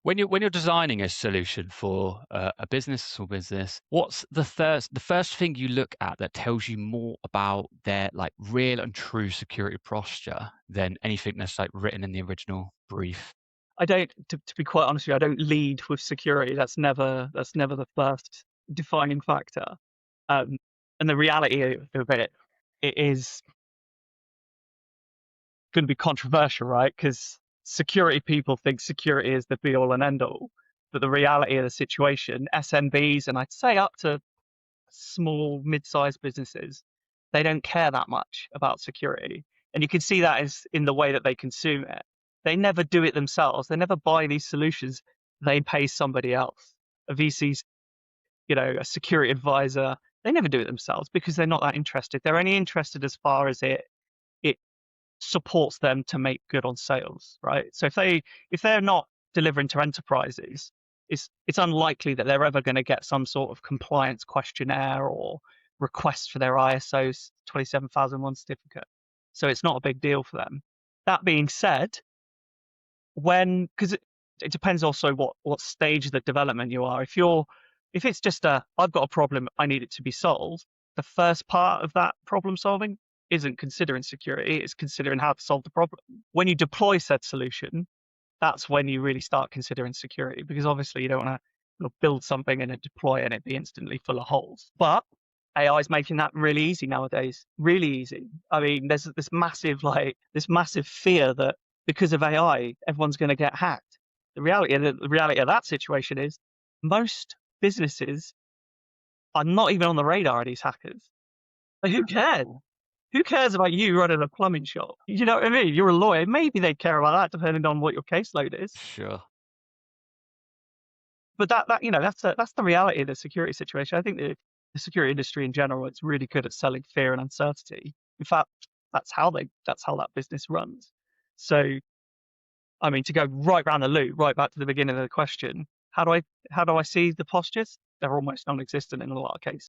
When you're designing a solution for a business, a small business, what's the first thing you look at that tells you more about their like real and true security posture than anything that's like written in the original brief? I don't, to be quite honest with you, I don't lead with security. That's never the first defining factor. Um, and the reality of it, it is going to be controversial, right? Because security people think security is the be all and end all. But the reality of the situation, SMBs, and I'd say up to small, mid-sized businesses, they don't care that much about security. And you can see that is in the way that they consume it. They never do it themselves. They never buy these solutions. They pay somebody else. A VC's, a security advisor. They never do it themselves because they're not that interested. They're only interested as far as it supports them to make good on sales, right? So if they're not delivering to enterprises, it's unlikely that they're ever going to get some sort of compliance questionnaire or request for their ISO 27001 certificate. So it's not a big deal for them. That being said, because it depends also what stage of the development you are. If it's just I've got a problem, I need it to be solved, the first part of that problem solving isn't considering security, it's considering how to solve the problem. When you deploy said solution, that's when you really start considering security, because obviously you don't want to build something and then deploy and it be instantly full of holes. But AI is making that really easy nowadays, really easy. I mean, there's this massive fear that because of AI, everyone's going to get hacked. The reality of that situation is most businesses are not even on the radar of these hackers. Like, who cares? Who cares about you running a plumbing shop? You know what I mean? You're a lawyer. Maybe they care about that depending on what your caseload is. Sure. But that's the reality of the security situation. I think the security industry in general is really good at selling fear and uncertainty. In fact, that's how that business runs. So, I mean, to go right round the loop, right back to the beginning of the question, how do I see the postures? They're almost non-existent in a lot of cases.